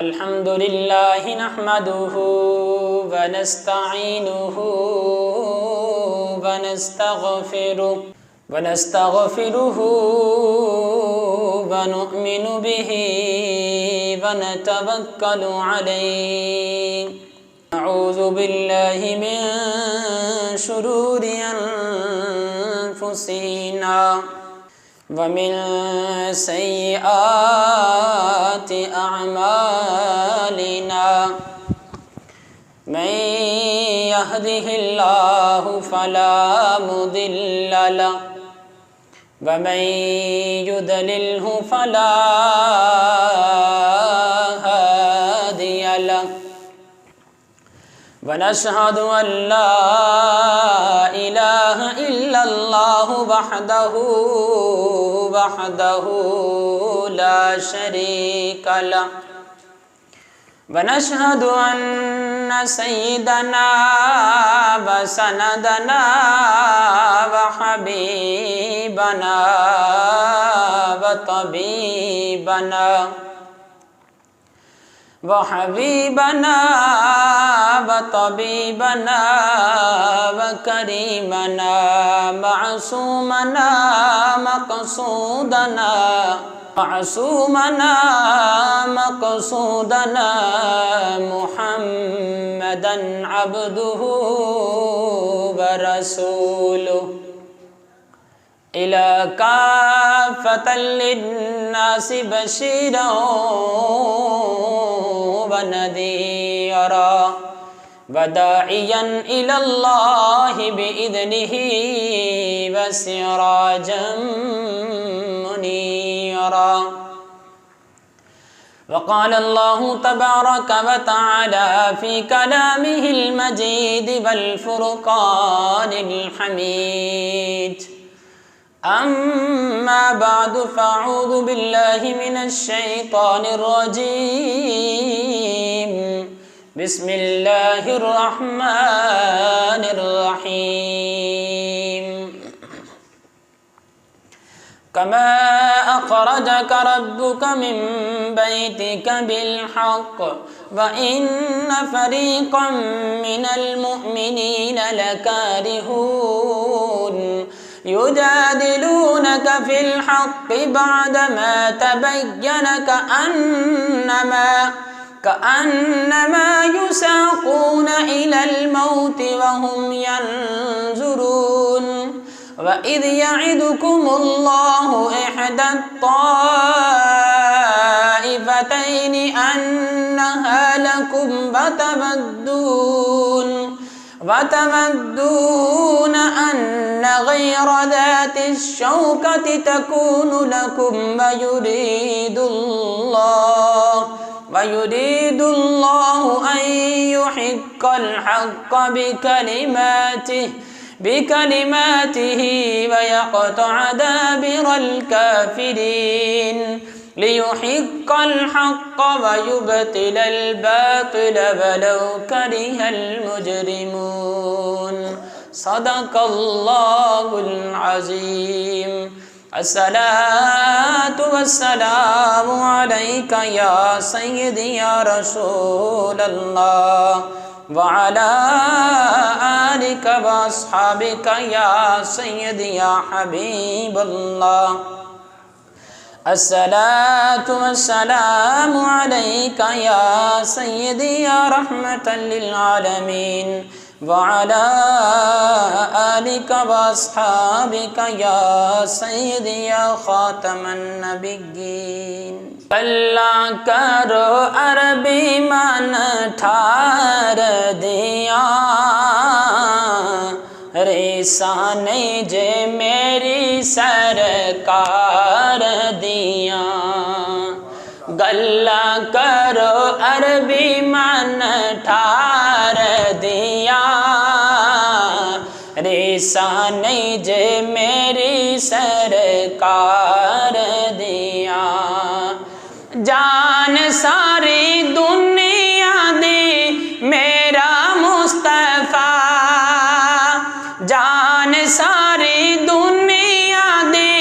الحمد لله نحمده ونستعينه ونستغفره ونؤمن به ونتوكل عليه. نعوذ بالله من شرور أنفسنا ومن سيئات أعمالنا. من يهده الله فلا مضل له ومن يضلله فلا هادي له. ونشهد أن لا إله إلا الله وحده لا شريك له. ونشهد أن سيدنا وسندنا وحبيبنا وطبيبنا وكريمنا معصومنا مقصودنا محمدا عبده ورسوله إلى كافة للناس بشيرا ونذيرا وداعيا إلى الله بإذنه وسراجا منيرا. وقال الله تبارك وتعالى في كلامه المجيد والفرقان الحميد. أما بعد فأعوذ بالله من الشيطان الرجيم. بسم الله الرحمن الرحيم. كما أخرجك ربك من بيتك بالحق وإن فريقا من المؤمنين لكارهون يجادلونك في الحق بعدما تبين كأنما يساقون إلى الموت وهم ينظرون. وإذ يعدكم الله إحدى الطائفتين أنها لكم وتودون أن غير ذات الشوكة تكون لكم ويريد الله أن يحق الحق بكلماته ويقطع دابر الكافرين ليحق الحق ويبطل الباطل ولو كره المجرمون. صدق الله العظيم. الصلاة والسلام عليك يا سيدي يا رسول الله وعلى آلك وأصحابك يا سيدي يا حبيب الله. الصلاة والسلام عليك يا سيدي يا رحمة للعالمين وعلى آلك وأصحابك يا سيدي يا خاتم النبيين. اللہ کرو عربی من ٹھار دیا رسانے جے میری سرکار دیا. گلہ کرو عربی من ٹھار دیا رسانے جے میری سرکار دیا. جان ساری دنیا دی میرا مصطفیٰ. جان ساری دنیا دی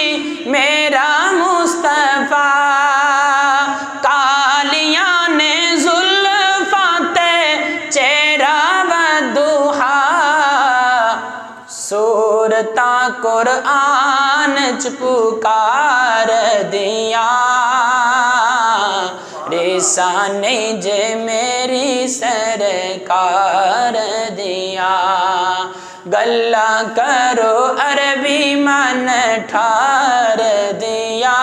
میرا مصطفیٰ. کالیاں نے قرآن چ پکار دیا رسانے جے میری سرکار دیا گلا کرو عربی من ٹھار دیا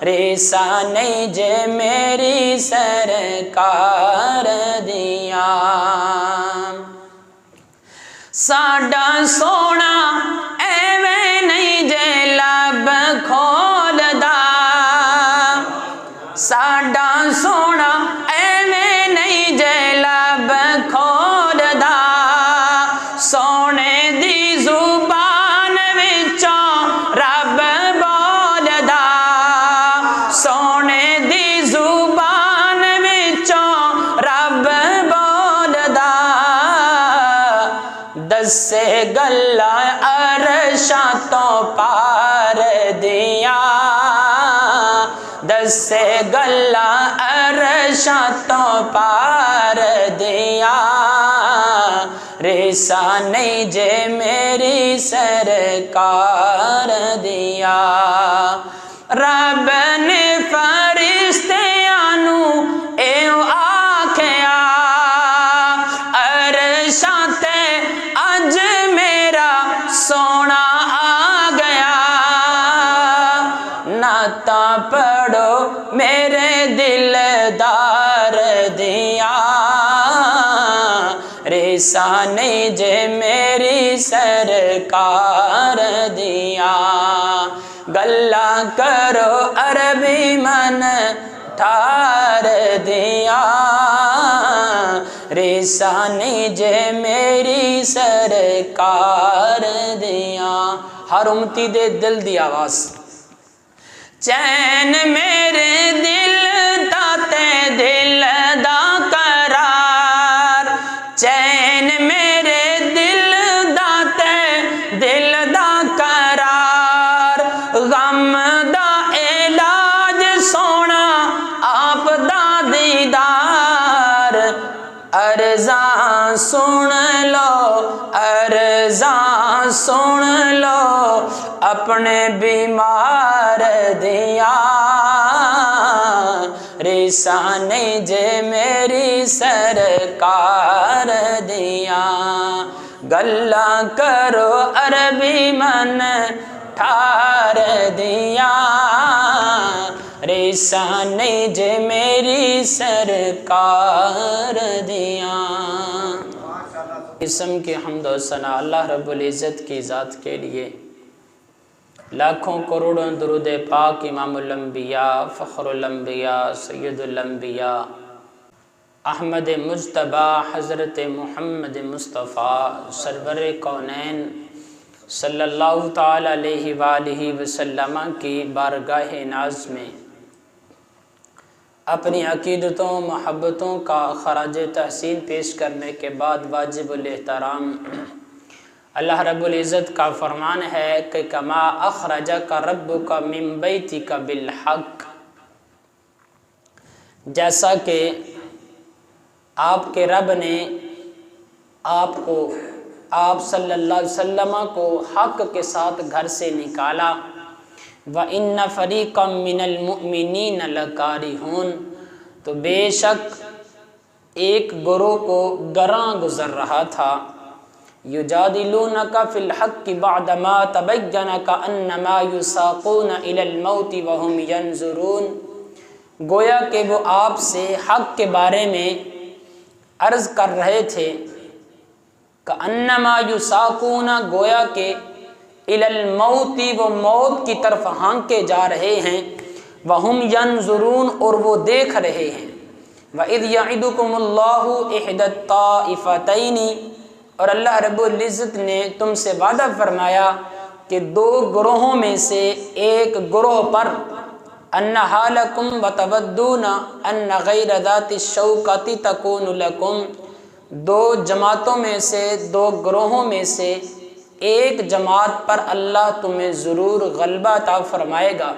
رسانے جے میری سرکار دیا ساڈا سونا ایویں نہیں جے لب کھولدا ساڈا سونا ایویں نہیں جے لب کھولدا سونے دی زبان وچوں رب بولدا سونے دی زبان وچوں رب بولدا دسے گلا عرشاں تو پار دیا دسے گلا عرشاں تو پار دیا رسانے جے میری سرکار دیا رب نے فرشتیاں نو ایو آکھیا عرشاں تے اج میرا سونا آ گیا نعتاں پڑھو میرے دلدار دیا رسانے جے میری سرکار دیا گلا کرو عربی من ٹھار دیا رسانے جے میری سرکار دیا ہر امتی دے دل دی آواز چین میرے دل دا تے دل دا قرار چین میرے دل دا تے دل دا قرار غم دا علاج سونا آپ دا دیدار عرضاں سن لو عرضاں سن لو اپنے بیمار دیا رسانے جے میری سرکار دیا گلا کرو عربی من ٹھار دیا رسانے جے میری سرکار دیا قسم کی حمد و ثنا اللہ رب العزت کی ذات کے لیے لاکھوں کروڑوں درود پاک امام الانبیاء فخر الانبیاء سید الانبیاء احمد مجتبی حضرت محمد مصطفیٰ سرور کونین صلی اللہ تعالی علیہ وآلہ وسلم کی بارگاہ ناز میں اپنی عقیدتوں محبتوں کا خراج تحسین پیش کرنے کے بعد واجب الاحترام اللہ رب العزت کا فرمان ہے کہ کما اخرجک ربک من بیتک بالحق جیسا کہ آپ کے رب نے آپ صلی اللہ علیہ وسلم کو حق کے ساتھ گھر سے نکالا وَإِنَّ فَرِيقًا مِّنَ الْمُؤْمِنِينَ لَكَارِهُونَ تو بے شک ایک گروہ کو گراں گزر رہا تھا يُجَادِلُونَكَ فِي الْحَقِّ بَعْدَمَا تَبَيَّنَ كَأَنَّمَا يُسَاقُونَ إِلَى الْمَوْتِ وَهُمْ يَنْظُرُونَ گویا کہ وہ آپ سے حق کے بارے میں عرض کر رہے تھے كَأَنَّمَا يُسَاقُونَ گویا کہ إِلَى الْمَوْتِ وہ موت کی طرف ہانکے جا رہے ہیں وَهُمْ يَنْظُرُونَ اور وہ دیکھ رہے ہیں وَإِذْ يَعِدُكُمُ اللَّهُ إِحْدَى الطَّائِفَتَيْنِ اور اللہ رب العزت نے تم سے وعدہ فرمایا کہ دو گروہوں میں سے ایک گروہ پر أَنَّهَا لَكُمْ وَتَوَدُّونَ أَنَّ غَيْرَ ذَاتِ الشَّوْكَةِ تَكُونُ لَكُمْ دو جماعتوں میں سے دو گروہوں میں سے ایک جماعت پر اللہ تمہیں ضرور غلبہ عطا فرمائے گا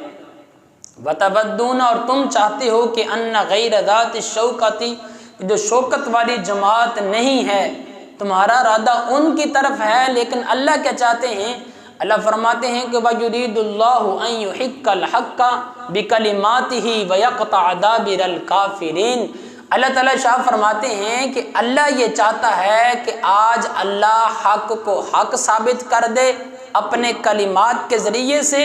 وَتَوَدُّونَ اور تم چاہتے ہو کہ أَنَّ غَيْرَ ذَاتِ الشَّوْكَةِ جو شوکت والی جماعت نہیں ہے تمہارا ارادہ ان کی طرف ہے، لیکن اللہ کیا چاہتے ہیں؟ اللہ فرماتے ہیں کہ وَيُرِيدُ اللَّهُ أَن يُحِقَّ الْحَقَّ بِكَلِمَاتِهِ وَيَقْطَعَ دَابِرَ الْكَافِرِينَ۔ اللہ تعالیٰ شاہ فرماتے ہیں کہ اللہ یہ چاہتا ہے کہ آج اللہ حق کو حق ثابت کر دے اپنے کلمات کے ذریعے سے،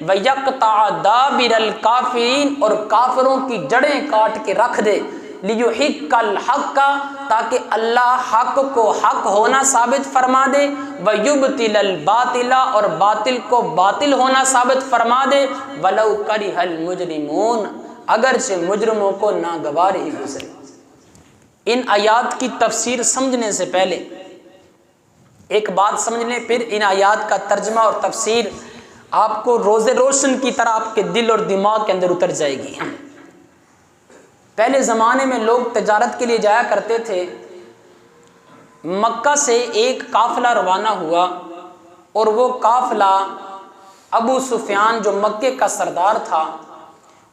وَيَقْطَعَ دَابِرَ الْكَافِرِينَ، اور کافروں کی جڑیں کاٹ کے رکھ دے، لِيُحِقَّ الْحَقَّ، تاکہ اللہ حق کو حق ہونا ثابت فرما دے، وَيُبْطِلَ الْبَاطِلَ، اور باطل کو باطل ہونا ثابت فرما دے، وَلَوْ كَرِهَ الْمُجْرِمُونَ، اگرچہ مجرموں کو ناگوار ہی گزرے۔ ان آیات کی تفسیر سمجھنے سے پہلے ایک بات سمجھ لیں، پھر ان آیات کا ترجمہ اور تفسیر آپ کو روز روشن کی طرح آپ کے دل اور دماغ کے اندر اتر جائے گی۔ پہلے زمانے میں لوگ تجارت کے لیے جایا کرتے تھے، مکہ سے ایک قافلہ روانہ ہوا، اور وہ قافلہ ابو سفیان جو مکے کا سردار تھا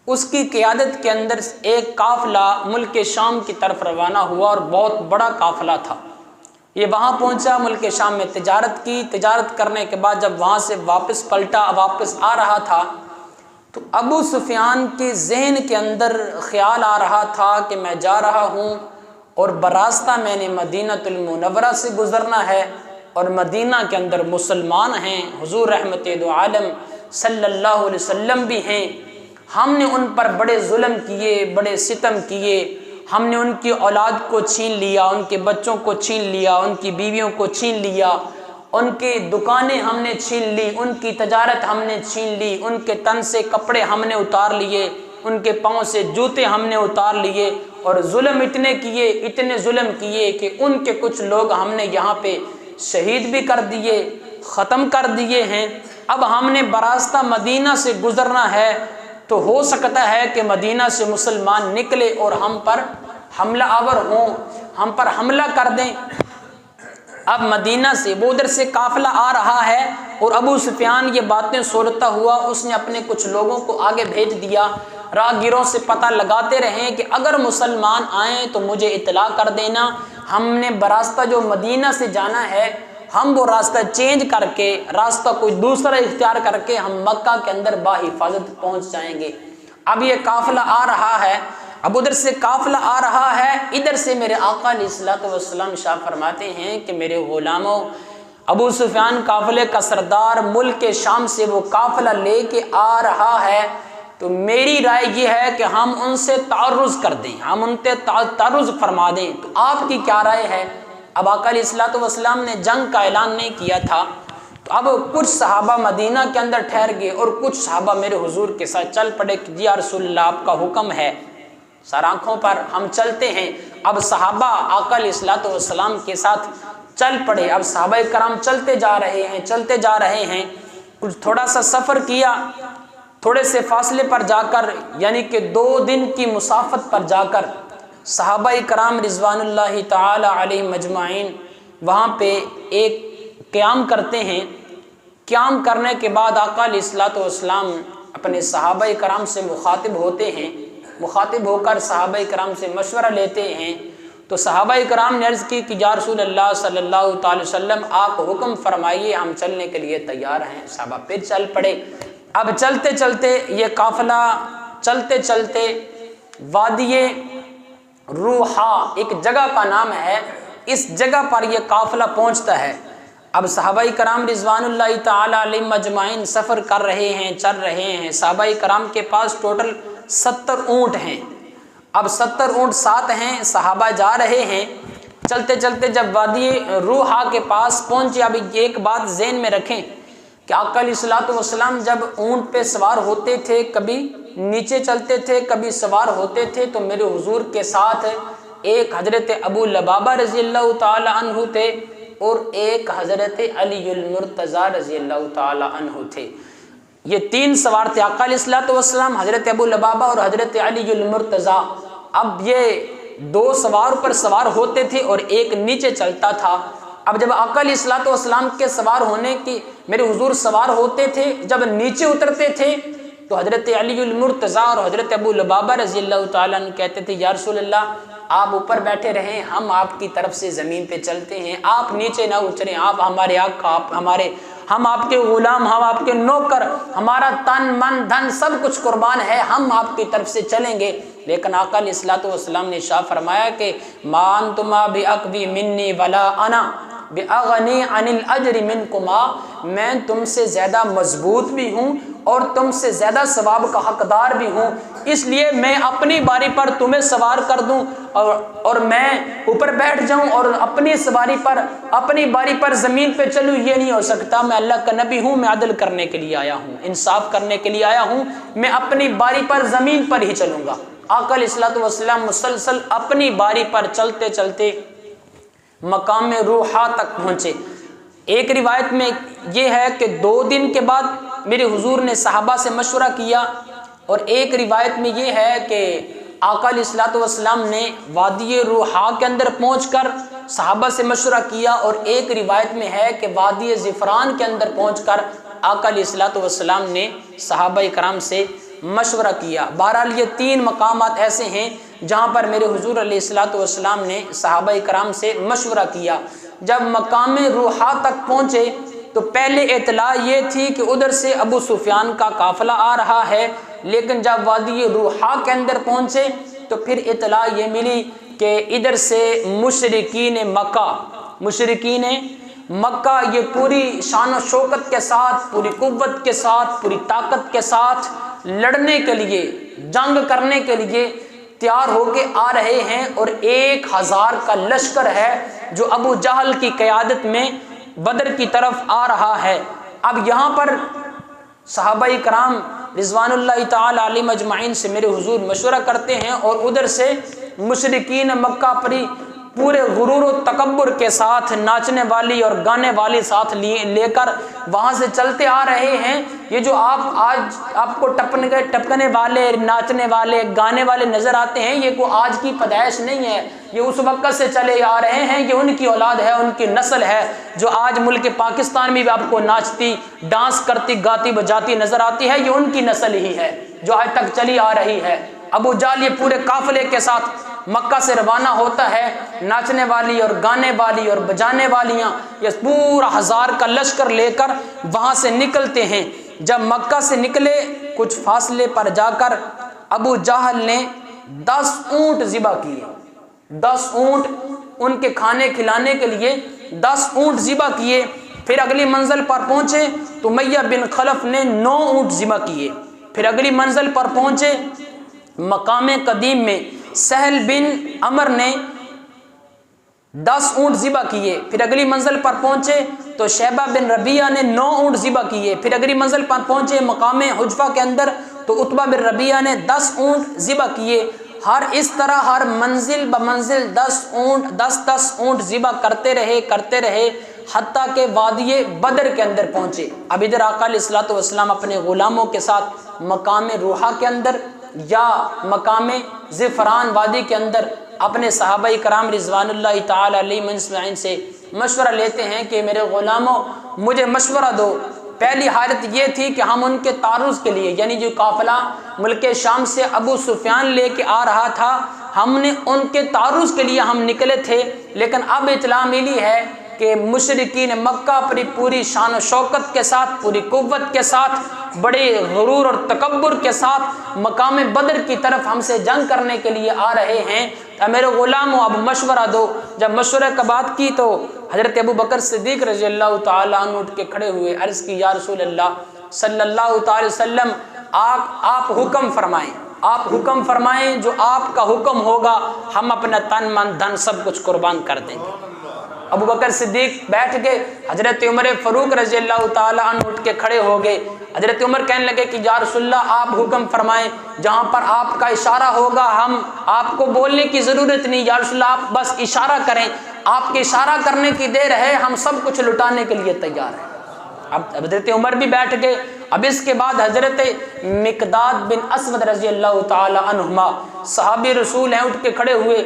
اس کی قیادت کے اندر ایک قافلہ ملک شام کی طرف روانہ ہوا، اور بہت بڑا قافلہ تھا۔ یہ وہاں پہنچا، ملک شام میں تجارت کی، تجارت کرنے کے بعد جب وہاں سے واپس آ رہا تھا تو ابو سفیان کے ذہن کے اندر خیال آ رہا تھا کہ میں جا رہا ہوں اور براستہ میں نے مدینہ المنورہ سے گزرنا ہے، اور مدینہ کے اندر مسلمان ہیں، حضور رحمت دو عالم صلی اللہ علیہ وسلم بھی ہیں، ہم نے ان پر بڑے ظلم کیے، بڑے ستم کیے، ہم نے ان کی اولاد کو چھین لیا، ان کے بچوں کو چھین لیا، ان کی بیویوں کو چھین لیا، ان کی دکانیں ہم نے چھین لی، ان کی تجارت ہم نے چھین لی، ان کے تن سے کپڑے ہم نے اتار لیے، ان کے پاؤں سے جوتے ہم نے اتار لیے، اور ظلم اتنے ظلم کیے کہ ان کے کچھ لوگ ہم نے یہاں پہ شہید بھی کر دیے، ختم کر دیے ہیں۔ اب ہم نے براستہ مدینہ سے گزرنا ہے، تو ہو سکتا ہے کہ مدینہ سے مسلمان نکلے اور ہم پر حملہ آور ہوں، ہم پر حملہ کر دیں۔ اب مدینہ سے وہ ادھر سے قافلہ آ رہا ہے، اور ابو سفیان یہ باتیں سوچتا ہوا اس نے اپنے کچھ لوگوں کو آگے بھیج دیا، راہگیروں سے پتہ لگاتے رہیں کہ اگر مسلمان آئیں تو مجھے اطلاع کر دینا، ہم نے براستہ جو مدینہ سے جانا ہے ہم وہ راستہ چینج کر کے، راستہ کوئی دوسرا اختیار کر کے ہم مکہ کے اندر باحفاظت پہنچ جائیں گے۔ اب یہ قافلہ آ رہا ہے، اب ادھر سے قافلہ آ رہا ہے، ادھر سے میرے آقا علیہ الصلوۃ والسلام شاہ فرماتے ہیں کہ میرے غلاموں، ابو سفیان قافلے کا سردار ملک شام سے وہ قافلہ لے کے آ رہا ہے، تو میری رائے یہ ہے کہ ہم ان سے تعرض کر دیں، ہم ان سے تعرض فرما دیں۔ تو آپ کی کیا رائے ہے؟ اب آقا علیہ الصلوۃ والسلام نے جنگ کا اعلان نہیں کیا تھا، تو اب کچھ صحابہ مدینہ کے اندر ٹھہر گئے، اور کچھ صحابہ میرے حضور کے ساتھ چل پڑے کہ جی یا رسول اللہ آپ کا حکم ہے، سر آنکھوں پر ہم چلتے ہیں۔ اب صحابہ آقا علیہ الصلوۃ والسلام کے ساتھ چل پڑے۔ اب صحابہ کرام چلتے جا رہے ہیں، کچھ تھوڑا سا سفر کیا، تھوڑے سے فاصلے پر جا کر، یعنی کہ 2 دن کی مسافت پر جا کر صحابہ کرام رضوان اللہ تعالی علیہ مجمعین وہاں پہ ایک قیام کرتے ہیں۔ قیام کرنے کے بعد آقا علیہ الصلوۃ والسلام اپنے صحابہ کرام سے مخاطب ہوتے ہیں، مخاطب ہو کر صحابہ کرام سے مشورہ لیتے ہیں۔ تو صحابہ کرام نے عرض کی کہ یا رسول اللہ صلی اللہ تعالی وسلم آپ حکم فرمائیے، ہم چلنے کے لیے تیار ہیں۔ صحابہ پھر چل پڑے۔ اب چلتے چلتے یہ قافلہ چلتے وادی روحا ایک جگہ کا نام ہے، اس جگہ پر یہ قافلہ پہنچتا ہے۔ اب صحابہ کرام رضوان اللہ تعالی علیہ مجمعین سفر کر رہے ہیں، چل رہے ہیں۔ صحابہ کرام کے پاس ٹوٹل 70 اونٹ ہیں۔ اب 70 اونٹ ساتھ ہیں، صحابہ جا رہے ہیں۔ چلتے چلتے جب وادی روحا کے پاس پہنچے، اب ایک بات ذہن میں رکھیں کہ آقا علیہ الصلوۃ والسلام جب اونٹ پہ سوار ہوتے تھے، کبھی نیچے چلتے تھے، کبھی سوار ہوتے تھے، تو میرے حضور کے ساتھ ایک حضرت ابو لبابہ رضی اللہ تعالی عنہ تھے، اور ایک حضرت علی المرتضیٰ رضی اللہ تعالی عنہ تھے۔ یہ 3 سوار تھے، آقا علیہ الصلوۃ والسلام، حضرت ابو لبابہ اور حضرت علی المرتضیٰ۔ اب یہ 2 سوار پر سوار ہوتے تھے اور ایک نیچے چلتا تھا۔ اب جب آقا علیہ الصلوۃ والسلام کے سوار ہونے کی، میرے حضور سوار ہوتے تھے، جب نیچے اترتے تھے تو حضرت علی المرتضیٰ اور حضرت ابو لبابہ رضی اللہ تعالیٰ عنہ کہتے تھے یا رسول اللہ آپ اوپر بیٹھے رہیں، ہم آپ کی طرف سے زمین پہ چلتے ہیں، آپ نیچے نہ اتریں، آپ ہمارے آقا، ہم آپ کے غلام، ہم آپ کے نوکر، ہمارا تن من دھن سب کچھ قربان ہے، ہم آپ کی طرف سے چلیں گے۔ لیکن آقا علیہ الصلوۃ والسلام نے ارشاد فرمایا کہ ما انتما باقوی منی ولا انا باغنی عن الاجر منکما، میں تم سے زیادہ مضبوط بھی ہوں اور تم سے زیادہ ثواب کا حقدار بھی ہوں، اس لیے میں اپنی باری پر تمہیں سوار کر دوں اور میں اوپر بیٹھ جاؤں اور اپنی باری پر زمین پہ چلوں، یہ نہیں ہو سکتا۔ میں اللہ کا نبی ہوں، میں عدل کرنے کے لیے آیا ہوں، انصاف کرنے کے لیے آیا ہوں، میں اپنی باری پر زمین پر ہی چلوں گا۔ آقا علیہ الصلوۃ والسلام مسلسل اپنی باری پر چلتے چلتے مقام روحا تک پہنچے۔ ایک روایت میں یہ ہے کہ 2 دن کے بعد میرے حضور نے صحابہ سے مشورہ کیا، اور ایک روایت میں یہ ہے کہ آقا علیہ الصلوۃ والسلام نے وادی روحا کے اندر پہنچ کر صحابہ سے مشورہ کیا، اور ایک روایت میں ہے کہ وادی زعفران کے اندر پہنچ کر آقا علیہ الصلوۃ والسلام نے صحابہ کرام سے مشورہ کیا۔ بہرحال یہ 3 مقامات ایسے ہیں جہاں پر میرے حضور علیہ الصلوۃ والسلام نے صحابہ کرام سے مشورہ کیا۔ جب مقام روحا تک پہنچے تو پہلے اطلاع یہ تھی کہ ادھر سے ابو سفیان کا قافلہ آ رہا ہے، لیکن جب وادی روحا کے اندر پہنچے تو پھر اطلاع یہ ملی کہ ادھر سے مشرکین مکہ یہ پوری شان و شوکت کے ساتھ، پوری قوت کے ساتھ، پوری طاقت کے ساتھ لڑنے کے لیے، جنگ کرنے کے لیے تیار ہو کے آ رہے ہیں، اور 1000 کا لشکر ہے جو ابو جہل کی قیادت میں بدر کی طرف آ رہا ہے۔ اب یہاں پر صحابہ کرام رضوان اللہ تعالی علیہم اجمعین سے میرے حضور مشورہ کرتے ہیں، اور ادھر سے مشرکین مکہ پری پورے غرور و تکبر کے ساتھ ناچنے والی اور گانے والی ساتھ لے کر وہاں سے چلتے آ رہے ہیں۔ یہ جو آج آپ کو ٹپکنے والے، ناچنے والے، گانے والے نظر آتے ہیں، یہ کوئی آج کی پیدائش نہیں ہے، یہ اس وقت سے چلے آ رہے ہیں، یہ ان کی اولاد ہے، ان کی نسل ہے، جو آج ملک پاکستان میں بھی آپ کو ناچتی، ڈانس کرتی، گاتی بجاتی نظر آتی ہے، یہ ان کی نسل ہی ہے جو آج تک چلی آ رہی ہے۔ ابو جہل یہ پورے قافلے کے ساتھ مکہ سے روانہ ہوتا ہے، ناچنے والی اور گانے والی اور بجانے والیاں یہ پورا 1000 کا لشکر لے کر وہاں سے نکلتے ہیں۔ جب مکہ سے نکلے کچھ فاصلے پر جا کر ابو جہل نے 10 اونٹ ذبح کیے، 10 اونٹ ان کے کھانے کھلانے کے لیے 10 اونٹ ذبح کیے۔ پھر اگلی منزل پر پہنچے تو امیہ بن خلف نے 9 اونٹ ذبح کیے۔ پھر اگلی منزل پر پہنچے مقام قدیم میں سہل بن عمر نے 10 اونٹ ذبح کیے۔ پھر اگلی منزل پر پہنچے تو شیبہ بن ربیعہ نے 9 اونٹ ذبح کیے۔ پھر اگلی منزل پر پہنچے مقام حجفہ کے اندر تو عتبہ بن ربیعہ نے 10 اونٹ ذبح کیے۔ اس طرح ہر منزل بمنزل 10 اونٹ ذبح کرتے رہے حتیٰ کہ وادی بدر کے اندر پہنچے۔ اب ادھر آقا علیہ الصلوۃ والسلام اپنے غلاموں کے ساتھ مقام روحا کے اندر یا مقام زعفران وادی کے اندر اپنے صحابہ کرام رضوان اللہ تعالی علیہم اجمعین سے مشورہ لیتے ہیں کہ میرے غلاموں مجھے مشورہ دو۔ پہلی حالت یہ تھی کہ ہم ان کے تعرض کے لیے، یعنی جو قافلہ ملک شام سے ابو سفیان لے کے آ رہا تھا، ہم نے ان کے تعرض کے لیے ہم نکلے تھے، لیکن اب اطلاع ملی ہے کہ مشرکین مکہ اپنی پوری شان و شوکت کے ساتھ، پوری قوت کے ساتھ، بڑے غرور اور تکبر کے ساتھ مقام بدر کی طرف ہم سے جنگ کرنے کے لیے آ رہے ہیں۔ میرے غلاموں اب مشورہ دو۔ جب مشورہ کا بات کی تو حضرت ابو بکر صدیق رضی اللہ تعالیٰ عنہ اٹھ کے کھڑے ہوئے، عرض کی یا رسول اللہ صلی اللہ تعالی وسلم آپ حکم فرمائیں، آپ حکم فرمائیں، جو آپ کا حکم ہوگا ہم اپنا تن من دھن سب کچھ قربان کر دیں گے۔ ابو بکر صدیق بیٹھ گئے، حضرت عمر فاروق رضی اللہ تعالیٰ عنہ اٹھ کے کھڑے ہو گئے۔ حضرت عمر کہنے لگے کہ یا رسول اللہ آپ حکم فرمائیں، جہاں پر آپ کا اشارہ ہوگا ہم آپ کو بولنے کی ضرورت نہیں، یا رسول اللہ آپ بس اشارہ کریں، آپ کے اشارہ کرنے کی دیر ہے، ہم سب کچھ لٹانے کے لیے تیار ہیں۔ اب حضرت عمر بھی بیٹھ گئے۔ اب اس کے بعد حضرت مقداد بن اسود رضی اللہ تعالی عنہما صحابی رسول ہیں، اٹھ کے کھڑے ہوئے،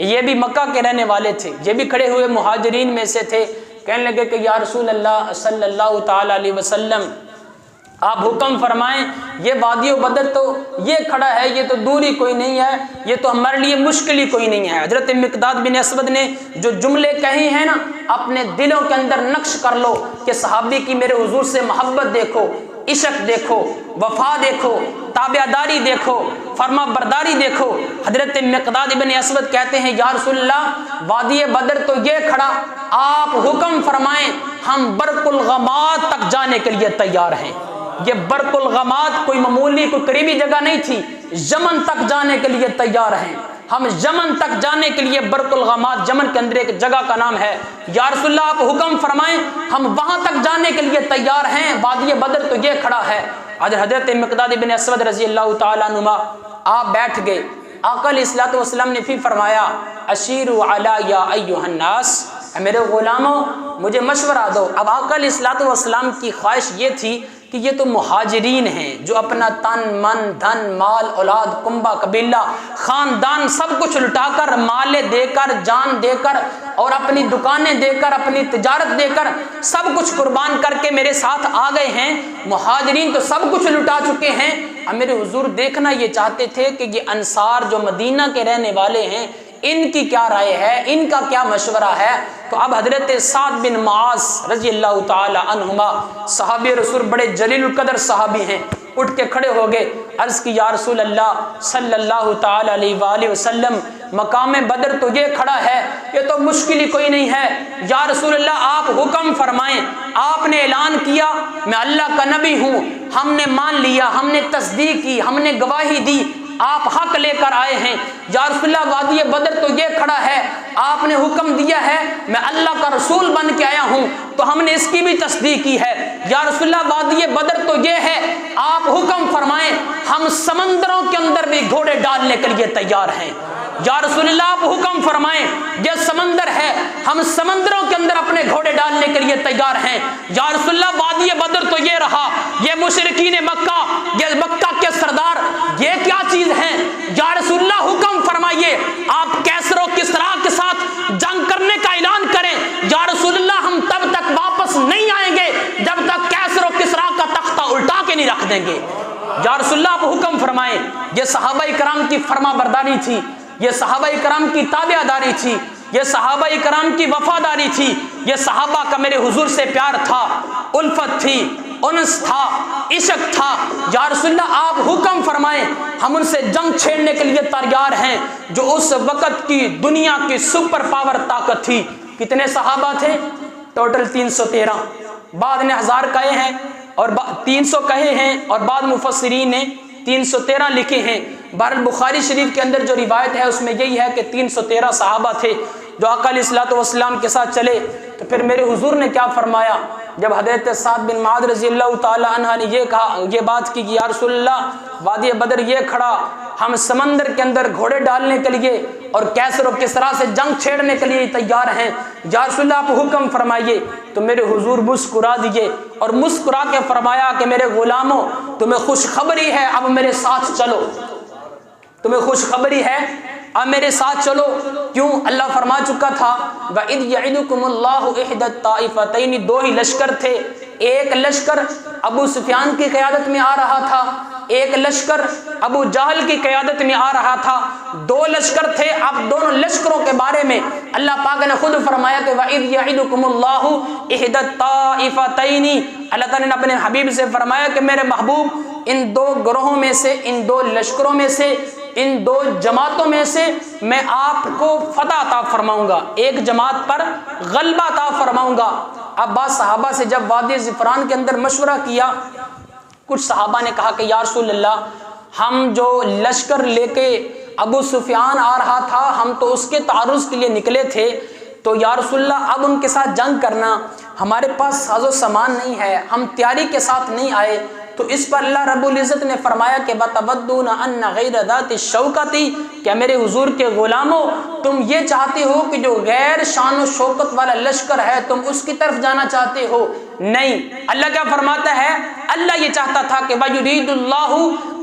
یہ بھی مکہ کے رہنے والے تھے، یہ بھی کھڑے ہوئے مہاجرین میں سے تھے۔ کہنے لگے کہ یا رسول اللہ صلی اللہ تعالی علیہ وسلم آپ حکم فرمائیں یہ وادی بدر تو یہ کھڑا ہے، یہ تو دوری کوئی نہیں ہے، یہ تو ہمارے لیے مشکل ہی کوئی نہیں ہے۔ حضرت مقداد بن اسود نے جو جملے کہے ہیں نا، اپنے دلوں کے اندر نقش کر لو کہ صحابی کی میرے حضور سے محبت دیکھو، عشق دیکھو، وفا دیکھو، تابعداری دیکھو، فرما برداری دیکھو۔ حضرت مقداد بن اسود کہتے ہیں یا رسول اللہ وادی بدر تو یہ کھڑا، آپ حکم فرمائیں ہم برق الغماد تک جانے کے لیے تیار ہیں۔ یہ برق الغماد کوئی معمولی کوئی قریبی جگہ نہیں تھی، یمن تک جانے کے لیے تیار ہیں ہم، یمن تک جانے کے لیے برق الغماد، یمن کے اندر ایک جگہ کا نام ہے۔ یا رسول اللہ آپ حکم فرمائیں ہم وہاں تک جانے کے لیے تیار ہیں، وادی بدر تو یہ کھڑا ہے۔ حضرت مقداد بن اسود رضی اللہ تعالیٰ عنہ آپ بیٹھ گئے، آقا علیہ الصلوۃ والسلام نے پھر فرمایا اشیروا علی یا ایھا الناس، میرے غلاموں مجھے مشورہ دو۔ اب آقا علیہ الصلوۃ والسلام کی خواہش یہ تھی کہ یہ تو مہاجرین ہیں جو اپنا تن من دھن مال اولاد کنبہ قبیلہ خاندان سب کچھ لٹا کر، مال دے کر، جان دے کر، اور اپنی دکانیں دے کر، اپنی تجارت دے کر، سب کچھ قربان کر کے میرے ساتھ آ گئے ہیں۔ مہاجرین تو سب کچھ لٹا چکے ہیں، اب میرے حضور دیکھنا یہ چاہتے تھے کہ یہ انصار جو مدینہ کے رہنے والے ہیں ان کی کیا رائے ہے، ان کا کیا مشورہ ہے۔ تو اب حضرت سعد بن معاذ رضی اللہ تعالی عنہما صحابی رسول بڑے جلیل القدر صحابی ہیں، اٹھ کے کھڑے ہو گئے، عرض کی یا رسول اللہ صلی اللہ تعالی علیہ وآلہ وسلم مقام بدر تو یہ کھڑا ہے، یہ تو مشکل ہی کوئی نہیں ہے، یا رسول اللہ آپ حکم فرمائیں۔ آپ نے اعلان کیا میں اللہ کا نبی ہوں، ہم نے مان لیا، ہم نے تصدیق کی، ہم نے گواہی دی، آپ حق لے کر آئے ہیں۔ یا رسول اللہ وادی بدر تو یہ کھڑا ہے، آپ نے حکم دیا ہے میں اللہ کا رسول بن کے آیا ہوں، تو ہم نے اس کی بھی تصدیق کی ہے۔ یا رسول اللہ وادی بدر تو یہ ہے، آپ حکم فرمائیں ہم سمندروں کے اندر بھی گھوڑے ڈالنے کے لیے تیار ہیں۔ یا رسول اللہ آپ حکم فرمائیں یہ سمندر ہے، ہم سمندروں کے اندر اپنے گھوڑے ڈالنے کے لیے تیار ہیں۔ یا رسول اللہ وادی بدر تو یہ رہا، یہ مشرکین مکہ، یہ مکہ کے سردار یہ کیا چیز ہیں؟ یا رسول اللہ حکم فرمائیے آپ کیسر و کسریٰ کے ساتھ جنگ کرنے کا اعلان کریں۔ یا رسول اللہ ہم تب تک واپس نہیں آئیں گے جب تک کیسر و کسریٰ کا تختہ الٹا کے نہیں رکھ دیں گے۔ یا رسول اللہ آپ حکم فرمائیں۔ یہ صحابہ کرام کی فرما برداری تھی، یہ صحابہ کرام کی تابع داری تھی، یہ صحابہ کرام کی وفاداری تھی، یہ صحابہ کا میرے حضور سے پیار تھا، الفت تھی، انس تھا، عشق تھا۔ یا رسول اللہ آپ حکم فرمائیں ہم ان سے جنگ چھیڑنے کے لیے تیار ہیں جو اس وقت کی دنیا کی سپر پاور طاقت تھی۔ کتنے صحابہ تھے؟ ٹوٹل 313، بعد نے 1000 کہے ہیں اور 300 کہے ہیں، اور بعد مفسرین نے 313 لکھے ہیں۔ بہرحال بخاری شریف کے اندر جو روایت ہے اس میں یہی ہے کہ 313 صحابہ تھے جو آقا علیہ الصلوۃ والسلام کے ساتھ چلے۔ تو پھر میرے حضور نے کیا فرمایا جب حضرت سعد بن معاذ رضی اللہ تعالی عنہ نے یہ بات کی کہ یا رسول اللہ وادی بدر یہ کھڑا، ہم سمندر کے اندر گھوڑے ڈالنے کے لیے اور کیسر و کسریٰ سے جنگ چھیڑنے کے لیے تیار ہیں، یا رسول اللہ آپ حکم فرمائیے۔ تو میرے حضور مسکرا دیے اور مسکرا کے فرمایا کہ میرے غلاموں تمہیں خوشخبری ہے، اب میرے ساتھ چلو، تمہیں خوشخبری ہے اب میرے ساتھ چلو۔ کیوں؟ اللہ فرما چکا تھا وَإِذْ يَعِدُكُمُ اللَّهُ إِحْدَى الطَّائِفَتَيْنِ، دو ہی لشکر تھے، ایک لشکر ابو سفیان کی قیادت میں آ رہا تھا، ایک لشکر ابو جہل کی قیادت میں آ رہا تھا، دو لشکر تھے۔ اب دونوں لشکروں کے بارے میں اللہ پاک نے خود فرمایا کہ وَإِذْ يَعِدُكُمُ اللَّهُ إِحْدَى الطَّائِفَتَيْنِ، اللہ تعالیٰ نے اپنے حبیب سے فرمایا کہ میرے محبوب ان دو گروہوں میں سے، ان دو لشکروں میں سے، ان دو جماعتوں میں سے میں آپ کو فتح عطا فرماؤں گا، ایک جماعت پر غلبہ عطا فرماؤں گا۔ اب بعض صحابہ سے جب وادی زفران کے اندر مشورہ کیا، کچھ صحابہ نے کہا کہ یا رسول اللہ ہم جو لشکر لے کے ابو سفیان آ رہا تھا ہم تو اس کے تعرض کے لیے نکلے تھے، تو یا رسول اللہ اب ان کے ساتھ جنگ کرنا ہمارے پاس ساز و سامان نہیں ہے، ہم تیاری کے ساتھ نہیں آئے۔ تو اس پر اللہ رب العزت نے فرمایا کہ بَتَوَدُّونَ أَنَّ غَيْرَ ذَاتِ الشَّوْكَةِ، کیا میرے حضور کے غلاموں تم یہ چاہتے ہو کہ جو غیر شان و شوکت والا لشکر ہے تم اس کی طرف جانا چاہتے ہو؟ نہیں، اللہ کیا فرماتا ہے؟ اللہ یہ چاہتا تھا کہ وَيُرِيدُ اللَّهُ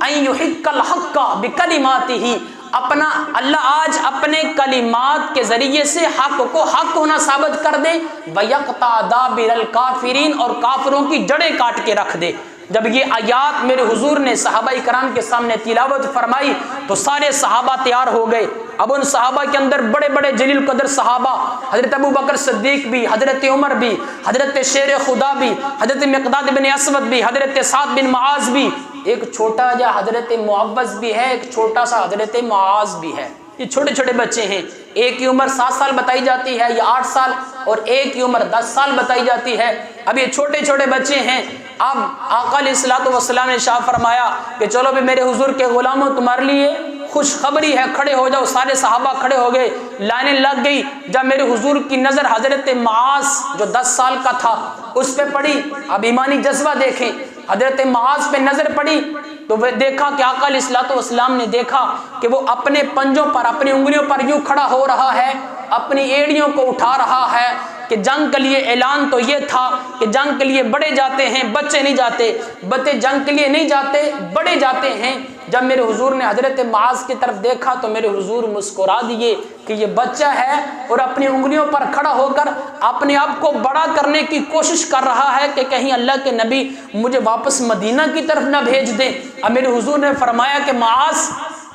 أَن يُحِقَّ الْحَقَّ بِكَلِمَاتِهِ، اپنا اللہ آج اپنے کلمات کے ذریعے سے حق کو حق ہونا ثابت کر دے، وَيَقْطَعَ دَابِرَ الْكَافِرِينَ، اور کافروں کی جڑیں کاٹ کے رکھ دے۔ جب یہ آیات میرے حضور نے صحابہ کرام کے سامنے تلاوت فرمائی تو سارے صحابہ تیار ہو گئے۔ اب ان صحابہ کے اندر بڑے بڑے جلیل قدر صحابہ، حضرت ابو بکر صدیق بھی، حضرت عمر بھی، حضرت شیر خدا بھی، حضرت مقداد بن اسود بھی، حضرت سعد بن معاذ بھی، ایک چھوٹا جا حضرت معوذ بھی ہے، ایک چھوٹا سا حضرت معاذ بھی ہے۔ یہ چھوٹے چھوٹے بچے ہیں، ایک کی عمر 7 سال بتائی جاتی ہے یا 8 سال، اور ایک کی عمر 10 سال بتائی جاتی ہے۔ اب یہ چھوٹے چھوٹے بچے ہیں۔ اب آقا علیہ الصلوۃ والسلام نے ارشاد فرمایا کہ چلو بھی میرے حضور کے غلاموں، تمہارے لیے خوشخبری ہے، کھڑے ہو جاؤ۔ سارے صحابہ کھڑے ہو گئے، لائنیں لگ گئی۔ جب میرے حضور کی نظر حضرت معاذ جو 10 سال کا تھا اس پہ پڑی، اب ایمانی جذبہ دیکھیں، حضرت معاذ پہ نظر پڑی تو وہ دیکھا کہ آقا علیہ الصلوۃ والسلام نے دیکھا کہ وہ اپنے پنجوں پر، اپنی انگلیوں پر یوں کھڑا ہو رہا ہے، اپنی ایڑیوں کو اٹھا رہا ہے کہ جنگ کے لیے اعلان تو یہ تھا کہ جنگ کے لیے بڑے جاتے ہیں، بچے نہیں جاتے، بچے جنگ کے لیے نہیں جاتے، بڑے جاتے ہیں۔ جب میرے حضور نے حضرت معاذ کی طرف دیکھا تو میرے حضور مسکرا دیے کہ یہ بچہ ہے اور اپنی انگلیوں پر کھڑا ہو کر اپنے آپ کو بڑا کرنے کی کوشش کر رہا ہے کہ کہیں اللہ کے نبی مجھے واپس مدینہ کی طرف نہ بھیج دیں۔ اب میرے حضور نے فرمایا کہ معاذ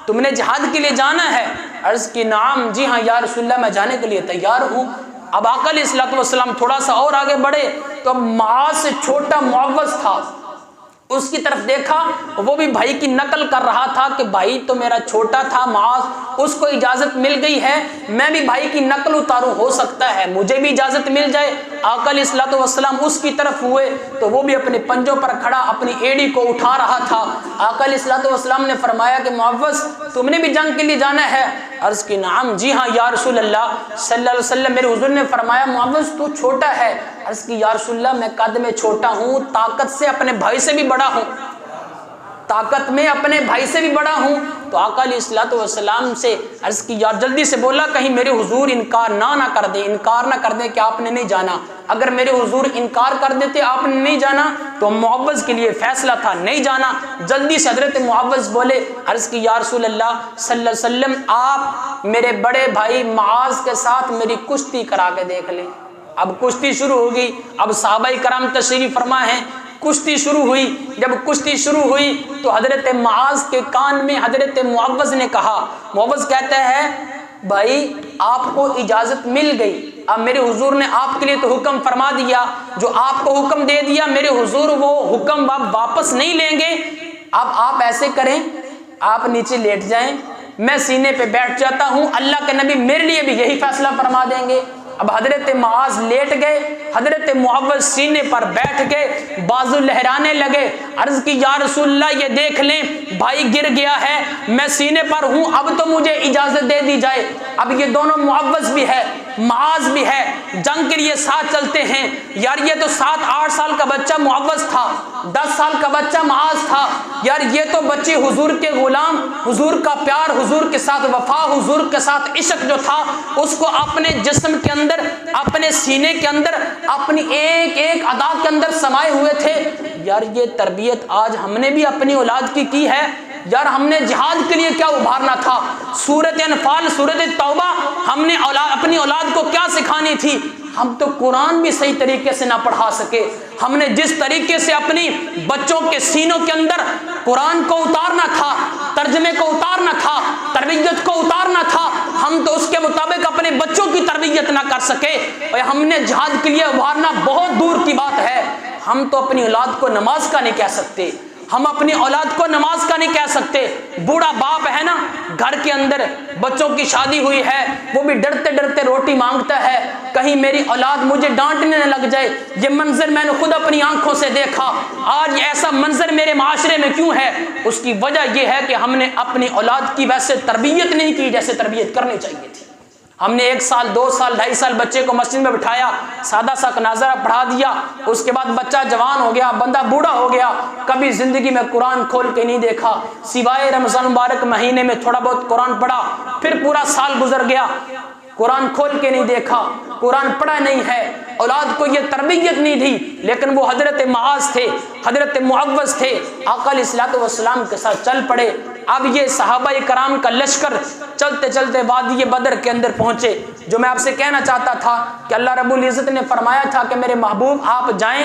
تم نے جہاد کے لیے جانا ہے؟ عرض کی نعم، جی ہاں یا رسول اللہ میں جانے کے لیے تیار ہوں۔ اب آقا علیہ الصلوۃ والسلام تھوڑا سا اور آگے بڑھے تو معاذ سے چھوٹا معوذ تھا، اس کی طرف دیکھا، وہ بھی بھائی کی نقل کر رہا تھا کہ بھائی تو میرا چھوٹا تھا معاذ، اس کو اجازت مل گئی ہے، میں بھی بھائی کی نقل اتاروں، ہو سکتا ہے مجھے بھی اجازت مل جائے۔ آقا علیہ الصلوۃ والسلام اس کی طرف ہوئے تو وہ بھی اپنے پنجوں پر کھڑا اپنی ایڑی کو اٹھا رہا تھا۔ آقا علیہ الصلوۃ والسلام نے فرمایا کہ معوذ تم نے بھی جنگ کے لیے جانا ہے؟ عرض کی نعم، جی ہاں یا رسول اللہ صلی اللہ علیہ وسلم۔ میرے حضور نے فرمایا معوذ تو چھوٹا ہے؟ عرض کی یا رسول اللہ میں قد میں چھوٹا ہوں، طاقت سے اپنے بھائی سے بھی بڑا ہوں، طاقت میں اپنے بھائی سے بھی بڑا ہوں۔ تو آقا علیہ الصلوۃ والسلام سے عرض کی یا جلدی سے بولا کہیں میرے حضور انکار نہ کر دیں، انکار نہ کر دیں کہ آپ نے نہیں جانا۔ اگر میرے حضور انکار کر دیتے آپ نے نہیں جانا تو معوذ کے لیے فیصلہ تھا نہیں جانا۔ جلدی سے حضرت معوذ بولے، عرض کی یا رسول اللہ صلی اللہ علیہ وسلم آپ میرے بڑے بھائی معاذ کے ساتھ میری کشتی کرا کے دیکھ لیں۔ اب کشتی شروع ہوگی۔ اب صحابہ کرام تشریف فرما ہیں، کشتی شروع ہوئی۔ جب کشتی شروع ہوئی تو حضرت معاذ کے کان میں حضرت معوذ نے کہا، معوذ کہتا ہے بھائی آپ کو اجازت مل گئی، اب میرے حضور نے آپ کے لیے تو حکم فرما دیا، جو آپ کو حکم دے دیا میرے حضور وہ حکم آپ واپس نہیں لیں گے۔ اب آپ ایسے کریں، آپ نیچے لیٹ جائیں، میں سینے پہ بیٹھ جاتا ہوں، اللہ کے نبی میرے لیے بھی یہی فیصلہ فرما دیں گے۔ اب حضرت معاذ لیٹ گئے، حضرت معوذ سینے پر بیٹھ گئے، بازو لہرانے لگے۔ عرض کی یا رسول اللہ یہ دیکھ لیں بھائی گر گیا ہے، میں سینے پر ہوں، اب تو مجھے اجازت دے دی جائے۔ اب یہ دونوں معوذ بھی ہے معاذ بھی ہے، جنگ کے لیے ساتھ چلتے ہیں۔ یار یہ تو 7-8 سال کا بچہ معوذ تھا، 10 سال کا بچہ معاذ تھا، یار یہ تو بچے حضور کے غلام، حضور کا پیار، حضور کے ساتھ وفا، حضور کے ساتھ عشق جو تھا اس کو اپنے جسم کے اندر، اپنے سینے کے اندر، اپنی ایک ایک ادا کے اندر سمائے ہوئے تھے۔ یار یہ تربیت آج ہم نے بھی اپنی اولاد کی ہے۔ یار ہم نے جہاد کے لیے کیا ابھارنا تھا، سورۃ انفال، سورۃ توبہ ہم نے اپنی اولاد کو کیا سکھانی تھی؟ ہم تو قرآن بھی صحیح طریقے سے نہ پڑھا سکے۔ ہم نے جس طریقے سے اپنی بچوں کے سینوں کے اندر قرآن کو اتارنا تھا، ترجمے کو اتارنا تھا، تربیت کو اتارنا تھا، ہم تو اس کے مطابق اپنے بچوں کی تربیت نہ کر سکے۔ اور ہم نے جہاد کے لیے ابھارنا بہت دور کی بات ہے۔ ہم تو اپنی اولاد کو نماز کا نہیں کہہ سکتے، ہم اپنی اولاد کو نماز کا نہیں کہہ سکتے۔ بوڑھا باپ ہے نا، گھر کے اندر بچوں کی شادی ہوئی ہے، وہ بھی ڈرتے ڈرتے روٹی مانگتا ہے، کہیں میری اولاد مجھے ڈانٹنے نہ لگ جائے۔ یہ منظر میں نے خود اپنی آنکھوں سے دیکھا۔ آج ایسا منظر میرے معاشرے میں کیوں ہے؟ اس کی وجہ یہ ہے کہ ہم نے اپنی اولاد کی ویسے تربیت نہیں کی جیسے تربیت کرنی چاہیے تھی۔ ہم نے 1 سال 2 سال 2.5 سال بچے کو مسجد میں بٹھایا، سادہ سا ناظرہ پڑھا دیا، اس کے بعد بچہ جوان ہو گیا، بندہ بوڑھا ہو گیا، کبھی زندگی میں قرآن کھول کے نہیں دیکھا، سوائے رمضان مبارک مہینے میں تھوڑا بہت قرآن پڑھا، پھر پورا سال گزر گیا، قرآن کھول کے نہیں دیکھا، قرآن پڑھا نہیں ہے، اولاد کو یہ تربیت نہیں دی۔ لیکن وہ حضرت معاذ تھے، حضرت معوذ تھے، آقا علیہ الصلوۃ والسلام کے ساتھ چل پڑے۔ اب یہ صحابہ کرام کا لشکر چلتے چلتے وادی بدر کے اندر پہنچے۔ جو میں آپ سے کہنا چاہتا تھا کہ اللہ رب العزت نے فرمایا تھا کہ میرے محبوب آپ جائیں،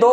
2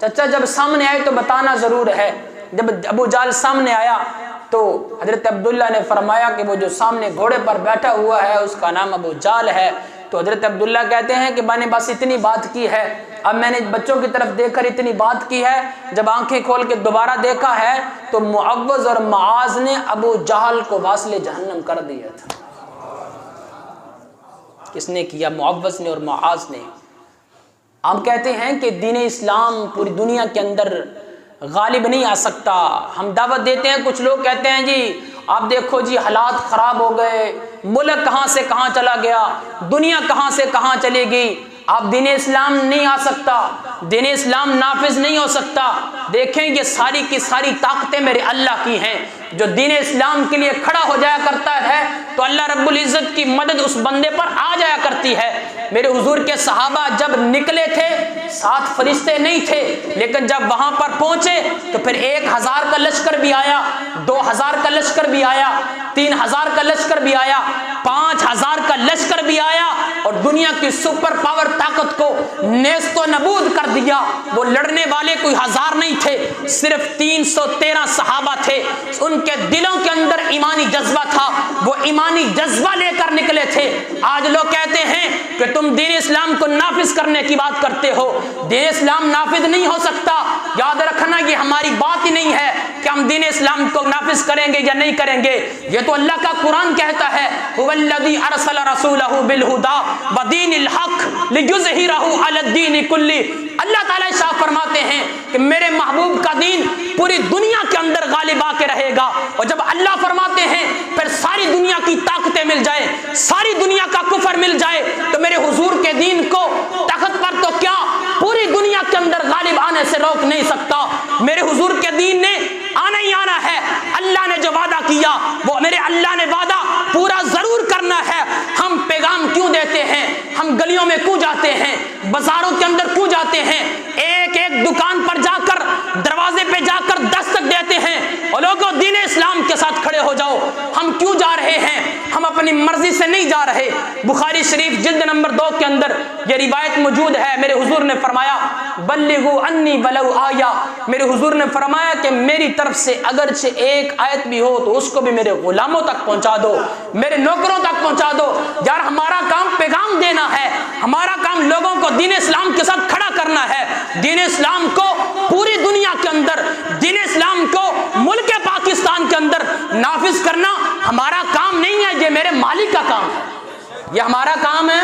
چچا جب سامنے آئے تو بتانا ضرور ہے۔ جب ابو جہل سامنے آیا تو حضرت عبداللہ نے فرمایا کہ وہ جو سامنے گھوڑے پر بیٹھا ہوا ہے اس کا نام ابو جہل ہے۔ تو حضرت عبداللہ کہتے ہیں کہ میں نے بس اتنی بات کی ہے، اب میں نے بچوں کی طرف دیکھ کر اتنی بات کی ہے، جب آنکھیں کھول کے دوبارہ دیکھا ہے تو معوذ اور معاذ نے ابو جہل کو واصل جہنم کر دیا تھا۔ کس نے کیا؟ معوذ نے اور معاذ نے۔ ہم کہتے ہیں کہ دین اسلام پوری دنیا کے اندر غالب نہیں آ سکتا۔ ہم دعوت دیتے ہیں، کچھ لوگ کہتے ہیں جی آپ دیکھو جی حالات خراب ہو گئے، ملک کہاں سے کہاں چلا گیا، دنیا کہاں سے کہاں چلے گی، آپ دین اسلام نہیں آ سکتا، دین اسلام نافذ نہیں ہو سکتا۔ دیکھیں یہ ساری کی ساری طاقتیں میرے اللہ کی ہیں۔ جو دین اسلام کے لیے کھڑا ہو جایا کرتا ہے تو اللہ رب العزت کی مدد اس بندے پر آ جایا کرتی ہے۔ میرے حضور کے صحابہ جب نکلے تھے 7 فرشتے نہیں تھے، لیکن جب وہاں پر پہنچے تو پھر 1000 کا لشکر بھی آیا، 2000 کا لشکر بھی آیا، 3000 کا لشکر بھی آیا، 5000 کا لشکر بھی آیا، اور دنیا کی سپر پاور طاقت کو نیست و نبود کر دیا۔ وہ لڑنے والے کوئی 1000 نہیں تھے، صرف 313 صحابہ تھے۔ ان کے دلوں کے اندر ایمانی جذبہ تھا، وہ ایمانی جذبہ لے کر نکلے تھے۔ آج لوگ کہتے ہیں کہ تم دین اسلام کو نافذ کرنے کی بات کرتے ہو، دین اسلام نافذ نہیں ہو سکتا۔ یاد رکھنا یہ ہماری بات ہی نہیں ہے کہ ہم دین اسلام کو نافذ کریں گے یا نہیں کریں گے، یہ تو اللہ کا قرآن کہتا ہے هو الذی ارسل رسولہ بالہدی ودین الحق لیظہرہ علی الدین کلہ۔ اللہ تعالیٰ شاہ فرماتے ہیں کہ میرے محبوب کا دین پوری دنیا کے اندر غالب آ کے رہے گا، اور جب اللہ فرماتے ہیں پھر ساری دنیا کی طاقتیں مل جائے، ساری دنیا کا کفر مل جائے تو میرے حضور کے دین کو تخت پر تو کیا پوری دنیا کے اندر غالب آنے سے روک نہیں سکتا۔ میرے حضور کے دین نے آنا ہی آنا ہے۔ اللہ نے جو وعدہ کیا وہ میرے اللہ نے وعدہ پورا ضرور کرنا ہے۔ ہم پیغام کیوں دیتے ہیں، ہم گلیوں میں کیوں جاتے ہیں، بازاروں کے اندر کیوں جاتے ہیں، ایک ایک دکان پر جا کر دروازے پہ جا کر دستک دیتے ہیں اور لوگوں دین اسلام کے ساتھ کھڑے ہو جاؤ۔ ہم کیوں جا رہے ہیں؟ ہم اپنی مرضی سے نہیں جا رہے۔ بخاری شریف جلد نمبر 2 کے اندر یہ روایت موجود ہے، میرے حضور نے فرمایا بلغوا انی ولو آیا، میرے حضور نے فرمایا کہ میری طرف سے اگرچہ ایک آیت بھی ہو تو اس کو بھی میرے غلاموں تک پہنچا دو، میرے نوکروں تک پہنچا دو۔ یار ہمارا کام پیغام دینا ہے، ہمارا کام لوگوں کو دین اسلام کے ساتھ کھڑا کرنا ہے، دین اسلام کو پوری دنیا کے اندر، دین اسلام کو ملک پاکستان کے اندر نافذ کرنا ہمارا کام نہیں ہے، یہ میرے مالک کا کام ہے، یہ ہمارا کام ہے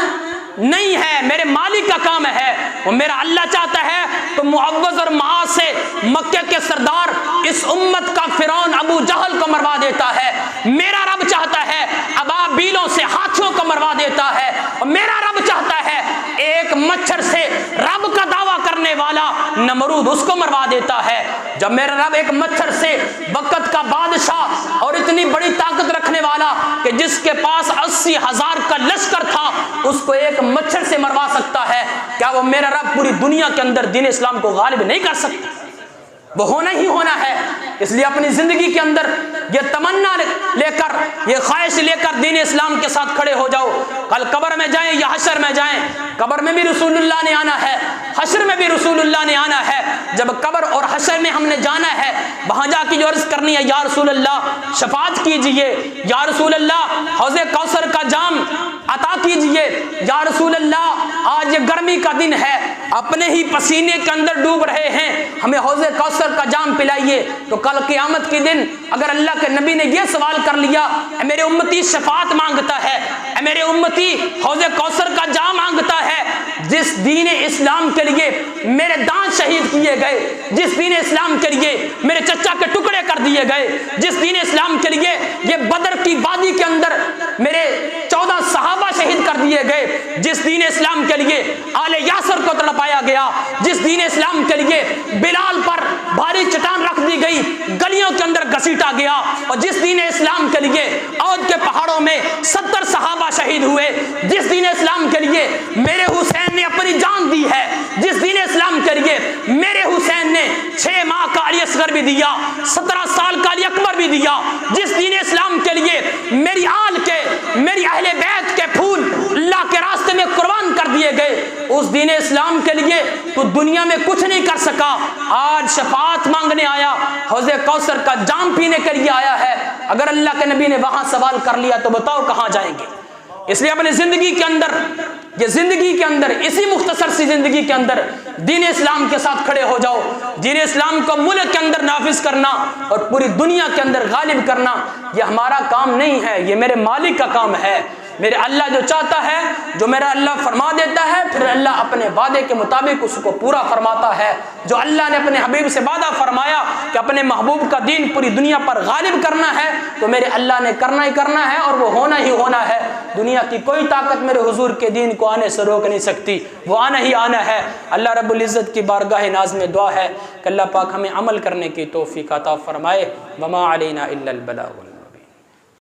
نہیں ہے، میرے مالک کا کام ہے۔ وہ میرا اللہ چاہتا ہے تو معوذ اور معاذ سے مکے کے سردار اس امت کا فرعون ابو جہل کو مروا دیتا ہے، میرا رب چاہتا ہے ابابیلوں سے ہاتھیوں کو مروا دیتا ہے، اور میرا رب چاہتا ہے ایک مچھر سے رب کا دعویٰ کرنے والا نمرود اس کو مروا دیتا ہے۔ جب میرا رب ایک مچھر سے وقت کا بادشاہ اور اتنی بڑی طاقت رکھنے والا کہ جس کے پاس 80,000 کا لشکر تھا اس کو ایک مچھر سے مروا سکتا ہے، کیا وہ میرا رب پوری دنیا کے اندر دین اسلام کو غالب نہیں کر سکتا؟ وہ ہونا ہی ہونا ہے۔ اس لیے اپنی زندگی کے اندر یہ تمنا لے کر، یہ خواہش لے کر دین اسلام کے ساتھ کھڑے ہو جاؤ۔ کل قبر میں جائیں یا حشر میں جائیں، قبر میں بھی رسول اللہ نے آنا ہے، حشر میں بھی رسول اللہ نے آنا ہے۔ جب قبر اور حشر میں ہم نے جانا ہے، وہاں جا کے جو عرض کرنی ہے یا رسول اللہ شفاعت کیجئے، یا رسول اللہ حوض کوثر کا جام عطا کیجئے، یا رسول اللہ آج یہ گرمی کا دن ہے، اپنے ہی پسینے کے اندر ڈوب رہے ہیں، ہمیں حوض کوثر کا جام پلائیے۔ تو کل قیامت کے دن اگر اللہ کے نبی نے یہ سوال کر لیا، اے میرے امتی شفاعت مانگتا ہے، اے میرے امتی حوض کوثر کا جام مانگتا ہے، جس دین اسلام کے لیے میرے دانت شہید کیے گئے، جس دین اسلام کے لیے میرے چچا کے ٹکڑے کر دیے گئے، جس دین اسلام کے لیے یہ بدر کی وادی کے اندر میرے 14 صحابہ شہید کر دیے گئے، جس دین اسلام کے لیے آل یاسر کو تڑپایا گیا، جس دین اسلام کے لیے بلال پر بھاری چٹان رکھ دی گئی، گلیوں کے اندر گھسیٹا گیا، اور جس دین اسلام کے لیے عہد کے پہاڑوں میں 70 صحابہ شہید ہوئے، جس دین اسلام کے لیے میرے حسین نے اپنی جان دی ہے، جس دین اسلام کے لیے میرے حسین نے 6 ماہ کا علی اصغر بھی دیا، 17 سال کا علی اکبر بھی دیا، جس دین اسلام کے لیے میری آل کے، میری اہل بیت کے پھول اللہ کے راستے میں قربان کر دیے گئے، اس دین اسلام کے لیے تو دنیا میں کچھ نہیں کر سکا، آج شفاعت مانگنے آیا، حوض کوثر کا جام پینے کے لیے آیا ہے۔ اگر اللہ کے نبی نے وہاں سوال کر لیا تو بتاؤ کہاں جائیں گے؟ اس لیے اپنی زندگی کے اندر، یہ زندگی کے اندر، اسی مختصر سی زندگی کے اندر دین اسلام کے ساتھ کھڑے ہو جاؤ۔ دین اسلام کو ملک کے اندر نافذ کرنا اور پوری دنیا کے اندر غالب کرنا یہ ہمارا کام نہیں ہے، یہ میرے مالک کا کام ہے۔ میرے اللہ جو چاہتا ہے، جو میرا اللہ فرما دیتا ہے، پھر اللہ اپنے وعدے کے مطابق اس کو پورا فرماتا ہے۔ جو اللہ نے اپنے حبیب سے وعدہ فرمایا کہ اپنے محبوب کا دین پوری دنیا پر غالب کرنا ہے، تو میرے اللہ نے کرنا ہی کرنا ہے اور وہ ہونا ہی ہونا ہے۔ دنیا کی کوئی طاقت میرے حضور کے دین کو آنے سے روک نہیں سکتی، وہ آنا ہی آنا ہے۔ اللہ رب العزت کی بارگاہ ناز میں دعا ہے کہ اللہ پاک ہمیں عمل کرنے کی توفیق عطا فرمائے۔ وما علینا الا البلاغ۔